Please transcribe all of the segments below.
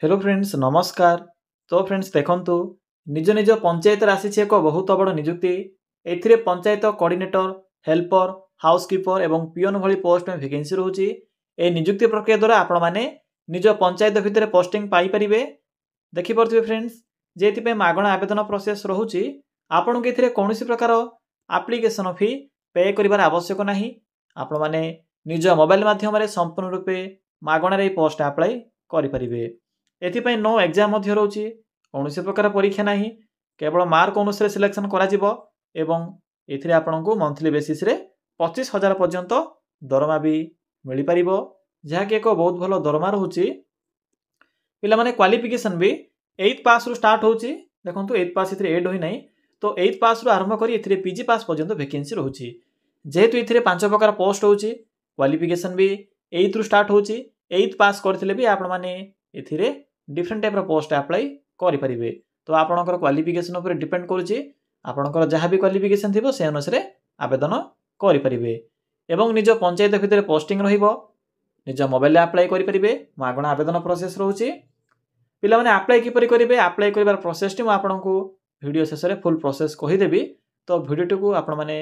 Hello friends नमस्कार। तो friends देखंतु निज निज पंचायत आसी एक बहुत बड़ नियुक्ति। एथिरे पंचायत कोऑर्डिनेटर, हेल्पर, हाउसकीपर एवं पियन भली पोस्ट में वैकेंसी रहउची। ए नियुक्ति प्रक्रिया द्वारा आपण माने निज पंचायत भितर पोस्टिंग पाई परिबे। देखि परथिबे फ्रेंड्स जेति पे मागणा आवेदन प्रोसेस रहउची। आपण के एथिरे कोनोसी प्रकार एप्लीकेशन फी पे करिवार आवश्यक नाही। आपण माने निज मोबाइल माध्यम रे संपूर्ण रूपे मागणा रे पोस्ट अप्लाई करि परिबे। एथिपाई नो एग्जाम मध्य रहउची, कोनोसी प्रकार परीक्षा नाही, केवल मार्क अनुसार सिलेक्शन करा जिवो एवं एथिरे आपनकु मंथली बेसिस रे 25,000 पर्यंत दरमा भी मिली परिबो, जहा कि एक बहुत भलो दरमा रहउची। पिला माने क्वालिफिकेशन भी 8th पास रु स्टार्ट होउची। देखंतु 8th पास इथिरे एड होई नाही, तो 8th पास रु आरंभ करी इथिरे पीजी पास पर्यंत वैकेंसी रहउची। जेहेतु इथिरे 5 प्रकार पोस्ट होउची, क्वालिफिकेशन भी 8th रु स्टार्ट होउची। 8th पास करथिले भी आपण माने एथिरे डिफरेंट टाइप रो पोस्ट अप्लाई करि परिबे। तो आपनकर क्वालिफिकेशन ऊपर डिपेंड करूची, आपनकर जहां भी क्वालिफिकेशन थिबो से अनुसार आवेदन करि परिबे। एवं निज पंचायत भितर पोस्टिंग रहिबो, निज मोबाइल अप्लाई करि परिबे। मागणा आवेदन प्रोसेस रहउची। पिला माने अप्लाई किपरि करिवे, अप्लाई करिवार प्रोसेस टी म आपनकु वीडियो शेष रे फुल प्रोसेस कहि देबी। तो वीडियो टू आपण माने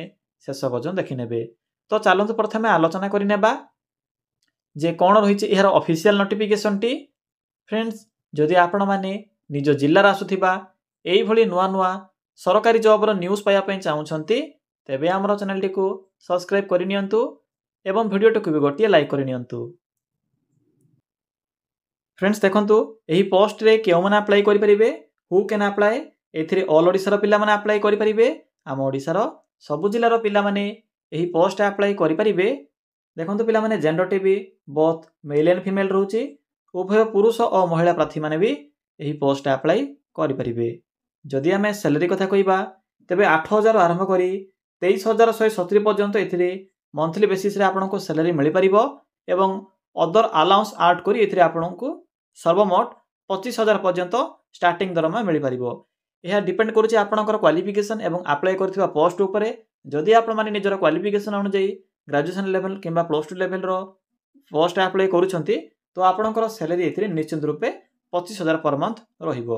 शेष पर्यंत देखि नेबे। तो चलंतु प्रथमे आलोचना करि नेबा जे कोन रहिछि एहर ऑफिशियल नोटिफिकेशन टी। फ्रेंड्स जदि आपण माने निज जिल्ला आसुथिबा एई भली नुआ नुआ सरकारी जॉब रो न्यूज़ पाया पई चाहुछंती, तेबे हमरो चैनल टी को सब्सक्राइब करि नियंतु एवं वीडियो टू को भी गोटिए लाइक करि नियंतु। फ्रेंड्स देखंतु एही पोस्ट रे केउ माने अप्लाई करि परिबे, हु कैन अप्लाई। एथिरे ऑल ओडिसा रो पिला माने अप्लाई करि परिबे। हम ओडिसा रो सब जिल्ला रो पिला माने एही पोस्ट अप्लाई करि परिबे। देखंतु पिला माने जेंडर टी भी बोथ मेल एंड फीमेल रहउची। उभय पुरुष और महिला प्रार्थी माने भी एही पोस्ट अप्लाई करि परिबे। जदि हमें सैलरी कथा कहिबा तेबे 8,000 आरंभ करी 23,170 पर्यंत एथिरे मंथली बेसिस रे आपनको सैलरी मिलि परिबो एवं अदर अलाउंस ऐड करी एथिरे आपनको सर्वमोट 25,000 पर्यंत स्टार्टिंग दरमा मिलि परिबो। यह डिपेंड करूची आपनकर क्वालिफिकेशन एवं अप्लाई करथिबा पोस्ट ऊपर। जदि आपण माने निजर क्वालिफिकेशन अनुसार ग्रेजुएशन लेवल किंबा प्लस 2 लेवल रो पोस्ट अप्लाई करूछंती, तो आपनकर सैलरी एथिरे निश्चित रूपे 25,000 पर मंथ रहिबो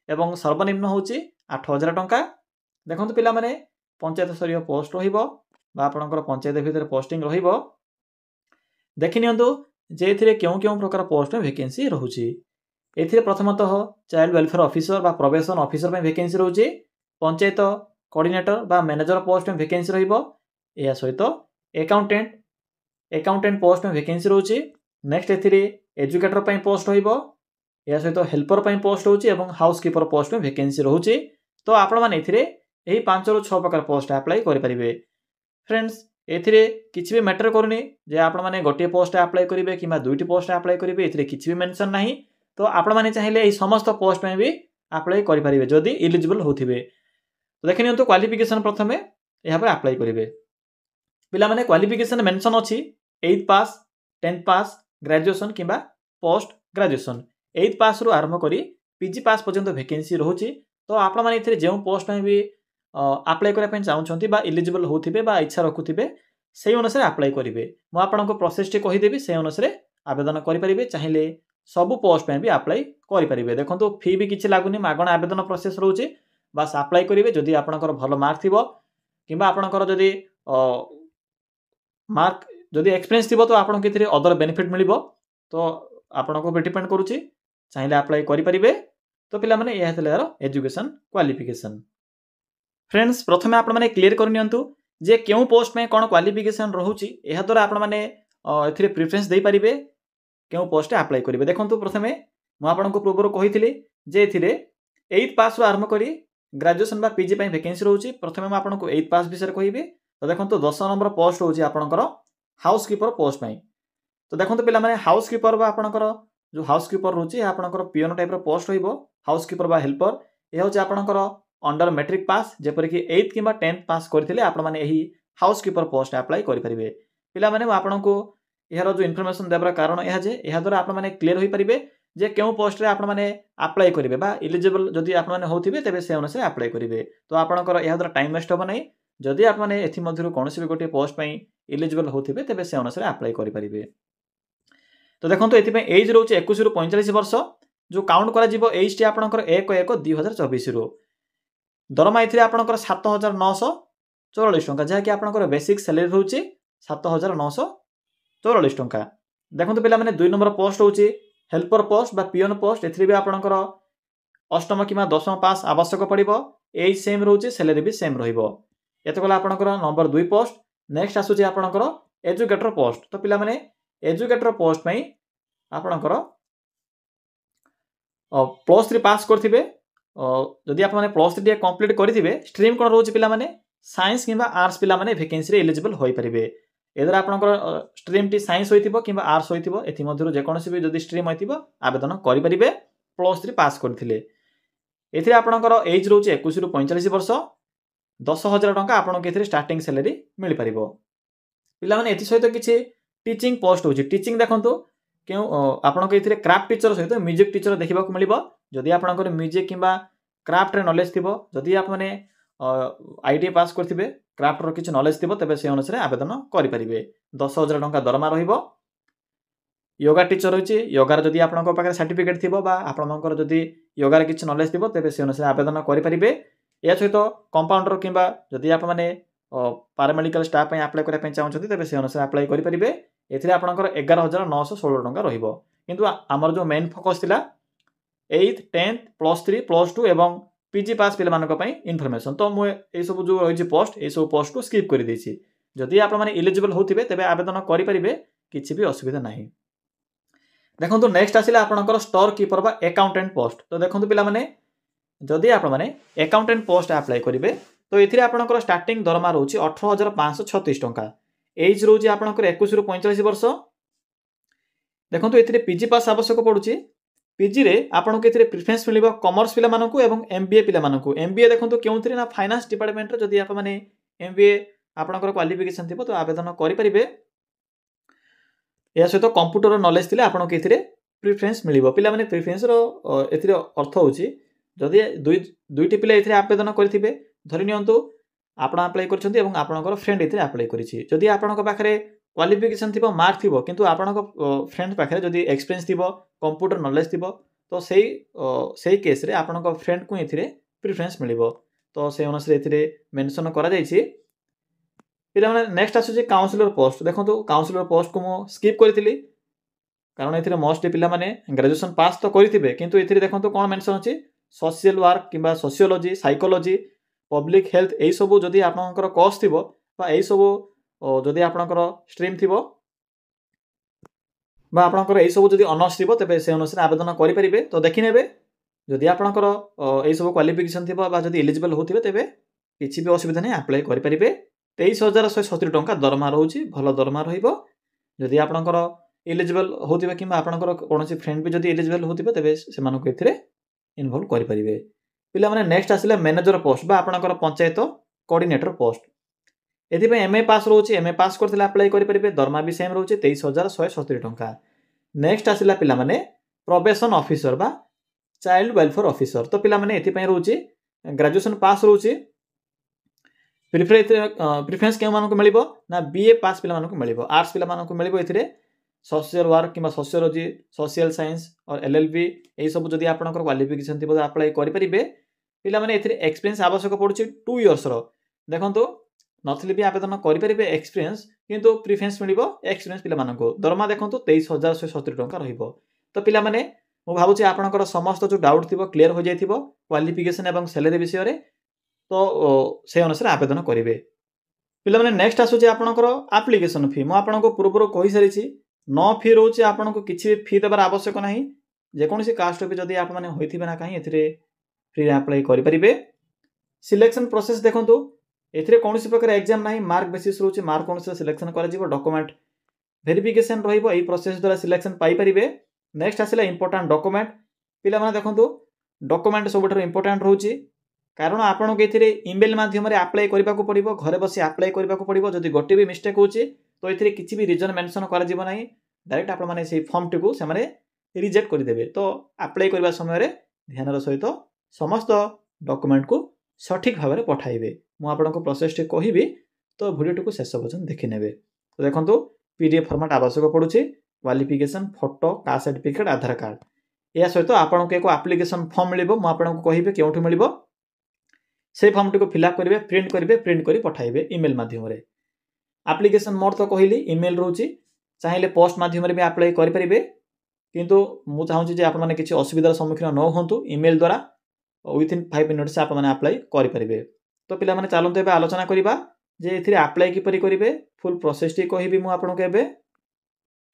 एवं सर्वनिम्न होची 8,000 टंका। देखंतु पिला माने पंचायत स्तरीय पोस्ट रहिबो बा आपनकर पंचायत भितर पोस्टिंग रहिबो। देखि नियंतु जे एथिरे केउ केउ प्रकार पोस्ट में वैकेंसी रहउची। एथिरे प्रथमतः चाइल्ड वेलफेयर ऑफिसर बा प्रोबेशन ऑफिसर में वैकेंसी रहउची। पंचायत कोऑर्डिनेटर बा मैनेजर पोस्ट में वैकेंसी रहिबो। एया सहित अकाउंटेंट पोस्ट में वैकेंसी रहउची। नेक्स्ट एथिरे एजुकेटर पई पोस्ट होइबो। या सहित हेल्पर पई पोस्ट होउची एवं हाउसकीपर पोस्ट में वैकेंसी रहउची। तो आपण माने एथिरे एही 5 रु 6 प्रकार पोस्ट अप्लाई करि परिबे। फ्रेंड्स एथिरे किछि भी मैटर करनी जे आपण माने गोटे पोस्ट अप्लाई करिवे किबा दुईटी पोस्ट अप्लाई करिवे, एथिरे किछि भी मेंशन नाही। तो आपण माने चाहिले एही समस्त पोस्ट में भी अप्लाई करि परिबे जदि एलिजिबल होथिबे। तो देखि नियंतु क्वालिफिकेशन प्रथमे एहा पर अप्लाई करिवे। पिला माने क्वालिफिकेशन मेंशन अछि 8th पास, 10th पास, ग्रेजुएशन किबा पोस्ट ग्रेजुएशन। 8th पास रु आरंभ करी पीजी पास पर्यंत वैकेंसी रहउची। तो आपण माने एथिरे जेउ पोस्ट में भी अप्लाई करै पय चाहुछंती बा एलिजिबल होथिबे बा इच्छा रखुथिबे, सेही अनुसार अप्लाई करिवे। मु आपनको प्रोसेस टी कहि देबी, सेही अनुसार आवेदन करि परिबे। चाहिले सब पोस्ट में भी अप्लाई करि परिबे। देखंतु फी भी किछि लागुनी, मागणा आवेदन प्रोसेस रहउची। बस अप्लाई करिवे। जदि आपनकर भलो मार्क थिबो किबा आपनकर जदि मार्क जदि एक्सपीरियंस थिबो, तो आपन के एथिरे अदर बेनिफिट मिलिबो। तो आपनको पे डिपेंड करूची, चाहिले अप्लाई करि परिबे। तो पिला माने एहा थले यार एजुकेशन क्वालिफिकेशन। फ्रेंड्स प्रथमे आपण माने क्लियर कर नियंतु जे केउ पोस्ट में कोन क्वालिफिकेशन रहउची। एहा द्वारा आपण माने एथिरे प्रेफरेंस देई परिबे केउ पोस्ट अप्लाई करिवे। देखंतु प्रथमे मु आपनको पूर्वरो कहिथिली जे एथिरे 8th पास रु आरंभ करी ग्रेजुएशन बा पीजी पई वैकेंसी रहउची। प्रथमे मु आपनको 8th पास विषय कहिबे। तो देखंतु 10 नंबर पोस्ट होउची आपनकर हाउसकीपर पोस्ट पई। तो देखंतु पिला माने हाउसकीपर बा आपनकर जो हाउसकीपर रहउची आपनकर पियन टाइप रो पोस्ट होइबो। हाउसकीपर बा हेल्पर ए होची आपनकर अंडर मैट्रिक पास, जेपर कि 8th किबा 10th पास करथिले आपण माने एही हाउसकीपर पोस्ट अप्लाई करि परिबे। पिला माने आपनको एहार जो इन्फॉर्मेशन देबरा कारण एहा जे एहा द्वारा आपण माने क्लियर होई परिबे जे केउ पोस्ट रे आपण माने अप्लाई करिवे बा एलिजिबल जदि आपण माने होथिबे तेबे से अनुसार अप्लाई करिवे। तो आपनकर एहा द्वारा टाइम वेस्ट होबो नै। जदि आपण माने एथि मध्यरु कोनोसी भी गोटे पोस्ट पई एलिजिबल होथिबे तेबे से अनुसार अप्लाई करि परिबे। तो देखंतु एथि पई एज रहउची 21 रु 45 वर्ष जो काउंट करा एज टी आपनकर 1/1/2024 रु दरमा एथिरे आपनकर 7944 टंका जहा कि आपनकर बेसिक सैलरी होची 7944 टंका। देखंतु पिला माने 2 नंबर पोस्ट होची हेल्पर पोस्ट बा पियन पोस्ट एथिरे भी आपनकर अष्टम किमा दशम पास आवश्यक पड़िबो एज सेम रहउची सैलरी भी सेम रहिबो। एत कला आपनकर नंबर 2 पोस्ट। नेक्स्ट आसुची आपनकर एजुकेटर पोस्ट। तो पिला माने एजुकेटर पोस्ट पई आपनकर +3 पास करथिबे जदि आप माने +3 कंप्लीट करथिबे स्ट्रीम कोन रहउची पिला माने साइंस किबा आर्ट्स पिला माने वैकेंसी रे एलिजिबल होई परिबे। एदर आपनकर स्ट्रीम टी साइंस होइतिबो किबा आर्ट्स होइतिबो एथि मध्यरु जे कोनोसी भी जदि स्ट्रीम होइतिबो आवेदन करि परिबे +3 पास करथिले। एथिरे आपनकर एज रहउची 21 रु 45 वर्ष 10,000 टंका आपनके एथिरे स्टार्टिंग सैलरी मिलि परिबो। पिला माने एथि सहित किछि टीचिंग पोस्ट होची। टीचिंग देखंतु क्यों आपनके एथिरे क्राफ्ट टीचर सहित म्यूजिक टीचर देखिबा को मिलिबो। जदि आपनकर म्यूजिक किबा क्राफ्ट रे नॉलेज थिबो जदि आप माने आईटीआई पास करथिबे क्राफ्ट रो किछि नॉलेज थिबो तबे से अनुसार आवेदन करि परिबे। 10,000 टंका दरमा रहिबो। योगा टीचर होची योगा रे जदि आपनकर पाखे सर्टिफिकेट थिबो बा आपनकर जदि योगा रे किछि नॉलेज थिबो तबे से अनुसार आवेदन करि परिबे। या सहित कंपाउंडर किबा जदि आप माने पैरामेडिकल स्टाफ पय अप्लाई करै पय चाहउछथि तबे से अनुसार अप्लाई करि परिबे। एथिरे आपनकर 11,916 टंका रहिबो। किंतु हमर जो मेन फोकस थिला 8th 10th +3 +2 एवं पीजी पास पिला मानक पय इन्फॉर्मेशन। तो मु ए सब जो रहिछि पोस्ट ए सब पोस्ट को स्किप करि दैछि। जदि आप माने एलिजिबल होथिबे तबे आवेदन करि परिबे किछि भी असुविधा नाही। देखंतु नेक्स्ट आसिला आपनकर स्टोर कीपर बा अकाउंटेंट पोस्ट। तो देखंतु पिला माने जदि आप माने अकाउंटेंट पोस्ट अप्लाई करिवे तो एथिरे आपनकर स्टार्टिंग दरमा रहउछि 18,536 टंका। एज रहउछि आपनकर 21 रु 45 वर्ष। देखंतु एथिरे पीजी पास आवश्यक पडुछि। पीजी रे आपनके एथिरे प्रेफरेंस मिलिबो कॉमर्स पिला मानकु एवं एमबीए पिला मानकु। एमबीए देखंतु केउथिरे ना फाइनेंस डिपार्टमेंट रे जदि आप माने एमबीए आपनकर क्वालिफिकेशन थिबो तो आवेदन करि परिबे। या सहित कंप्यूटर नॉलेज थिले आपनके एथिरे प्रेफरेंस मिलिबो। पिला माने प्रेफरेंस रो एथिरे अर्थ होछि जदि दुईटी पिला एथिरे आवेदन करथिबे धरि नियंतु आपण अप्लाई करछन्ती एवं आपनकर फ्रेंड एथिरे अप्लाई करिछि। जदि आपनक पाखरे क्वालिफिकेशन थिबो मार्क थिबो किंतु आपनक फ्रेंड पाखरे जदि एक्सपीरियंस थिबो कंप्यूटर नॉलेज थिबो तो सेही केस रे आपनक फ्रेंड को एथिरे प्रेफरेंस मिलिबो। तो से अनुसार एथिरे मेंशन करा जायछि। पिला माने नेक्स्ट आसुछि काउंसलर पोस्ट। देखंतु काउंसलर पोस्ट को मु स्किप करथिली कारण एथिरे मोस्ट पिला माने ग्रेजुएशन पास तो करिथिबे किंतु एथिरे देखंतु कोन मेंशन अछि सोशल वर्क किबा सोशियोलॉजी साइकोलॉजी पब्लिक हेल्थ एई सब जदि आपनकर कोर्स थिबो बा एई सब जदि आपनकर स्ट्रीम थिबो बा आपनकर एई सब जदि ऑनर्स थिबो तबे से अनुसार आवेदन करि परिबे। तो देखि नेबे जदि आपनकर एई सब क्वालिफिकेशन थिबो बा जदि एलिजिबल होथिबे तबे किछि भी असुविधा नै अप्लाई करि परिबे। 23,170 टंका दरमा रहउछि भलो दरमा रहिबो। जदि आपनकर एलिजिबल होथिबे किबा आपनकर कोनोसी फ्रेंड भी जदि एलिजिबल होथिबे तबे से मानको एथिरे इन्वॉल्व करि परिबे। पिला माने नेक्स्ट आसिले मैनेजर पोस्ट बा आपनकर पंचायत कोऑर्डिनेटर पोस्ट। एथि पे एमए पास रहउछि एमए पास करथिले अप्लाई करि परिबे। दरमा भी सेम रहउछि 23,170 टंका। नेक्स्ट आसिला पिला माने प्रोबेशन ऑफिसर बा चाइल्ड वेलफेयर ऑफिसर। तो पिला माने एथि पे रहउछि ग्रेजुएशन पास रहउछि। प्रेफरेंस के मानको मिलिबो ना बीए पास पिला मानको मिलिबो। आर्ट्स पिला मानको मिलिबो एथिरे सोशल वर्क किबा सोशियोलॉजी सोशल साइंस और एलएलबी एई सब जदि आपनकर क्वालिफिकेशन थिबो अप्लाई करि परिबे। पिला माने एथिरे एक्सपीरियंस आवश्यक पडुछि 2 इयर्स रो। देखंतु नथले भी आवेदन करि परिबे एक्सपीरियंस किंतु प्रेफरेंस मिलिबो एक्सपीरियंस पिला मानको। दरमा देखंतु 23,170 टंका रहिबो। तो पिला माने मु भाबुछि आपनकर समस्त जो डाउट थिबो क्लियर हो जायथिबो क्वालिफिकेशन एवं सैलरी विषय रे। तो से अनुसार आवेदन करिवे। पिला माने नेक्स्ट आसुछि आपनकर एप्लीकेशन फी। मु आपनको पूर्वरो कहि सारिछि नो फी रहउछि आपनको किछि भी फी देबार आवश्यक नाही। जे कोनोसी कास्ट भी जदि आप माने होइथिबे ना काहे एथिरे फ्री अप्लाई करि परिबे। सिलेक्शन प्रोसेस देखंतु एथिरे कोनोसी प्रकार एग्जाम नाही मार्क बेसिस रहउछि मार्क अनुसार सिलेक्शन करा जिवो डॉक्यूमेंट वेरिफिकेशन रहिबो एई प्रोसेस द्वारा सिलेक्शन पाई परिबे। नेक्स्ट आसिला इंपोर्टेंट डॉक्यूमेंट। पिला माने देखंतु डॉक्यूमेंट सबठर इंपोर्टेंट रहउछि कारण आपनको एथिरे ईमेल माध्यम रे अप्लाई करबा को पड़िबो घरे बसी अप्लाई करबा को पड़िबो। जदि गोटे भी मिस्टेक होछि तो एथिरे किछि भी रीजन मेंशन करा जिवो नाही डायरेक्ट आपण माने सेही फॉर्म टिकु से माने रिजेक्ट कर देबे। तो अप्लाई करबा समय रे ध्यानर सहित समस्त डॉक्यूमेंट को सठिक भाव में पठाइबे। मु आपनको प्रोसेस टे कहिबी तो वीडियो टिकु शेष पर्यंत देखि नेबे। तो देखंतु पीडीएफ फॉर्मेट आवश्यक पडुछि क्वालिफिकेशन फोटो कास्ट सर्टिफिकेट आधार कार्ड या सहित आपको एक एप्लिकेशन फॉर्म मिलिबो मु आपको कहिबे केउठु मिलिबो से फॉर्म टी को फिलअप करेंगे प्रिंट कर पठाइबे ईमेल माध्यम रे एप्लिकेशन मोड तो कहली ईमेल रोची चाहिए पोस्ट माध्यम भी अप्लाई करेंगे किंतु मु चाहूँ जे आप किसी असुविधार सम्मुखीन न हूँ ईमेल द्वारा विथिन 5 मिनिट्स आप अप्लाई करेंगे तो पिला माने चलते ए आलोचना करवा जे एथिरे अप्लाई किपरि करेंगे फुल प्रोसेस टी कहबी मु आपनको एबे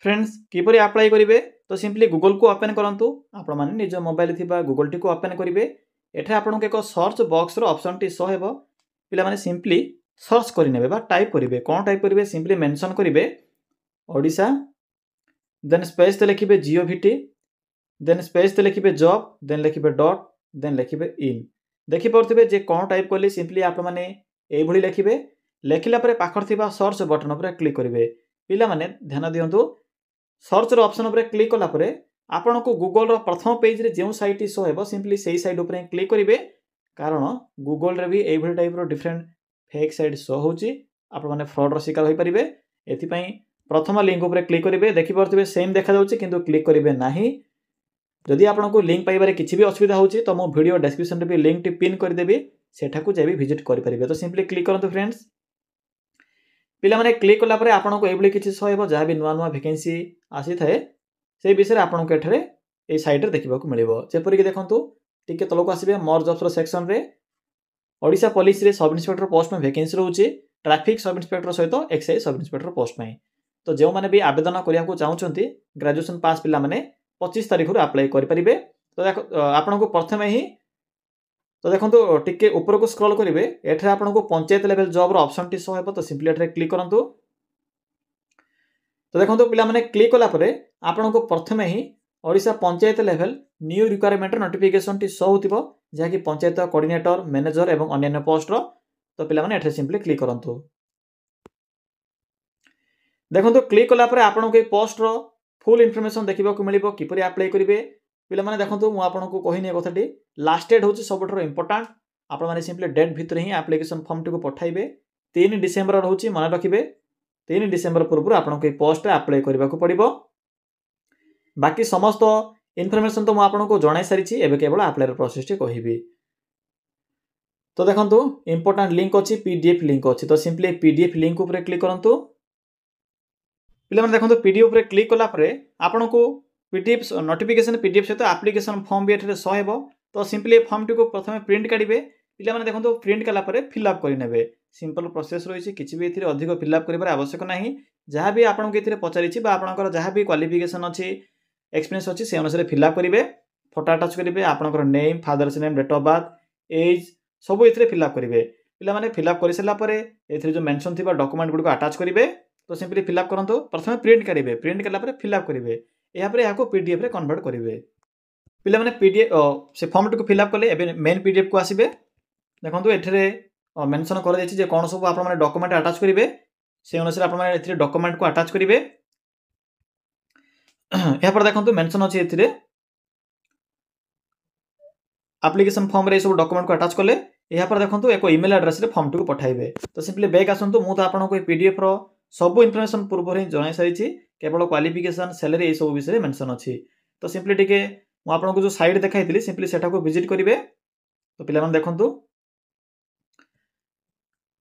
फ्रेंड्स किपरि अप्लाई करेंगे तो सिंपली गूगल को ओपन करंतु आपण माने निज मोबाइल थिबा गूगल टी को ओपन करेंगे एठे आपनको एक सर्च बॉक्स रो ऑप्शन टी शो हेबो पिला माने सिंपली सर्च करिनेबे बा टाइप करेंगे कौन टाइप करेंगे सिंपली मेंशन करेंगे ओडिशा देन स्पेस ते लिखिबे जिओविटी देन स्पेस ते लिखिबे जॉब देन लिखिबे डॉट देन लिखिबे इन देखि परथिबे जे कौन टाइप करली सिंपली आप माने एई भली लिखिबे लेखिला परे पाखर थिबा सर्च बटन पर क्लिक करेंगे पिला माने ध्यान दियंतु सर्च रो ऑप्शन पर क्लिक कला परे आपनको गूगल रो प्रथम पेज रे जेउ साइट शो हेबो सिंपली सेही साइट ऊपर क्लिक करेंगे कारण गूगल रे भी एई भली टाइप रो डिफरेंट फेक साइट शो होची आप माने फ्रॉड रो शिकार होई परिबे एथि पई प्रथम लिंक ऊपर क्लिक करेंगे देखि परथिबे सेम देखा जाउची किंतु क्लिक करेंगे नाही जदि आपनको लिंक पाइबारे किछि भी असुविधा होची तो मो वीडियो डिस्क्रिप्शन रे भी लिंक टी पिन कर देबी सेठाकू जेबी विजिट करि परिबे तो सिंपली क्लिक करंतु फ्रेंड्स पिला माने क्लिक कला परे आपनको एबली किछि शो हेबो जहा भी नुवा नुवा वैकेंसी आसी थाए से विषय आपनको एठरे ए साइट रे देखिबाकू मिलिबो जेपरि कि देखंतु टिके तलको आसीबे मोर जॉब्स रो सेक्शन रे ओडिशा पुलिस रे सब इंस्पेक्टर पोस्ट में वैकेंसी रहउची ट्रैफिक सब इंस्पेक्टर सहित एक्साइज सब इंस्पेक्टर पोस्ट में तो जो मैंने भी आवेदन करने चाहते ग्रेजुएशन पास पिला माने 25 तारीख अप्लाई करेंगे तो आपन को प्रथम ही तो देखो टिके ऊपर को स्क्रॉल करेंगे एठे आपन को पंचायत लेवल जॉब रो ऑप्शन टी शो हेबो तो सिंपली एठे क्लिक करंतु तो देखो पिला माने क्लिक कला परे आपन को प्रथम ही Odisha panchayat level new requirement notification टी शो होतिबो जहा कि पंचायत कोऑर्डिनेटर मैनेजर एवं अन्य पोस्ट रो तो पिला माने एठे सिंपली क्लिक करंतु देखो क्लिक कला परे आपन को पोस्ट रो फुल इनफॉरमेशन देखा मिलिबो किपरि अप्लाई करेंगे पिला माने देखंतु मु आपन को कहिने कथाटी लास्ट डेट होची सबठरो इंपोर्टेंट आपण माने सिंपली डेट भितर ही एप्लिकेशन फॉर्म टी को पठाइबे 3 डिसेंबर रहउची माने रखिबे 3 डिसेंबर पूर्व आपन को पोस्ट रे अप्लाई करबा को पड़िबो बाकी समस्त इनफॉरमेशन तो मु आपन को जणाई सारिची एबे केवल अप्लाई प्रोसेस टी कहिबी तो देखंतु इंपोर्टेंट लिंक अछि पीडीएफ लिंक अछि तो सिंपली पीडीएफ लिंक ऊपर क्लिक करंतु पिला माने देखंतु पीडीएफ ऊपर क्लिक कला परे आपन को पीडीएफ नोटिफिकेशन पीडीएफ सहित एप्लिकेशन फॉर्म भी एठरे शो हेबो तो सिंपली फॉर्म टी को प्रथमे प्रिंट काढिबे पिला माने देखंतु प्रिंट कला परे फिल अप करि नेबे सिंपल प्रोसेस रहिछि किछि भी एथिरे अधिक फिल अप करिबार आवश्यक नाही जहां भी आपन को एथिरे पचारिछि बा आपनकर जहां भी क्वालिफिकेशन अछि एक्सपीरियंस अछि से अनुसार फिल अप करिबे फोटो अटैच करिबे आपनकर name father's name date of birth age सब एथिरे फिल अप करिबे पिला माने फिल अप करि सला परे एथिरे जो मेंशन थिबा डॉक्यूमेंट गुड को अटैच करिबे तो सिंपली फिल अप करंतु प्रथमे प्रिंट करिवे प्रिंट कला परे फिल अप करिवे या परे याको पीडीएफ रे कन्वर्ट करिवे पिला माने पीडीएफ से फॉर्म टी को फिल अप करले एबे मेन पीडीएफ को आसीबे देखंतु एठरे मेंशन कर दैछि जे कोन सब आपन माने डॉक्यूमेंट अटैच करिवे से अनुसार आपन माने एथिरे डॉक्यूमेंट को अटैच करिवे या पर देखंतु मेंशन अछि एथिरे एप्लिकेशन फॉर्म रे सब डॉक्यूमेंट को अटैच करले या पर देखंतु एको ईमेल एड्रेस रे फॉर्म टी को पठाइबे तो सिंपली बैक आसंतु मु तो आपन को पीडीएफ रो सब इनफॉरमेशन पूर्व ही जणाई सारिछि केवल क्वालिफिकेशन सैलरी ए सब विषय मेंशन अछि तो सिंपली टिके मु आपन को जो साइट देखाइतिली सिंपली सेटा को विजिट करिवे तो पिला माने देखंतु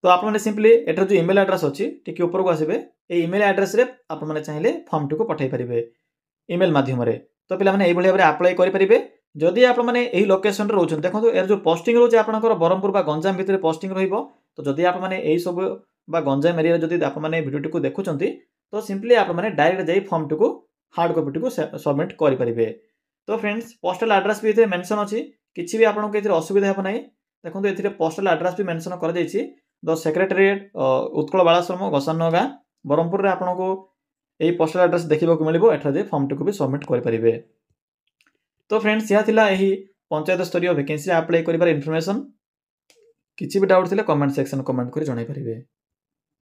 तो आप माने सिंपली एटर जो ईमेल एड्रेस अछि टिके ऊपर को आसीबे ए ईमेल एड्रेस रे आप माने चाहिले फॉर्म टी को पठाई परिबे ईमेल माध्यम रे तो पिला माने एई भली भाबरे अप्लाई करि परिबे जदि आप माने एही लोकेशन रे रहउछन देखंतु एयर जो पोस्टिंग रहउछ आपनकर बरहमपुर बा गंजाम भितरे पोस्टिंग रहिबो तो जदि आप माने एही सब बा गंजाम एरिया जदि आप माने वीडियो टी को देखुचंती तो सिंपली आप माने डायरेक्ट जाई फॉर्म टी को हार्ड कॉपी टी को सबमिट करि परिबे तो फ्रेंड्स पोस्टल एड्रेस भी एथे मेंशन अछि किछि भी आपन को एथे असुविधा हेबो नै देखंतु एथिरे पोस्टल एड्रेस भी मेंशन कर दैछि द सेक्रेटरीट उत्कल बालाश्रम गसानगा बरहमपुर रे आपन को एही पोस्टल एड्रेस देखिबा को मिलिबो एठा जे फॉर्म टी को भी सबमिट करि परिबे तो फ्रेंड्स या थिला एही पंचायत स्तरीय वैकेंसी अप्लाई करिबार इन्फॉर्मेशन किछि भी डाउट थिले कमेंट सेक्शन कमेंट करि जणाई परिबे।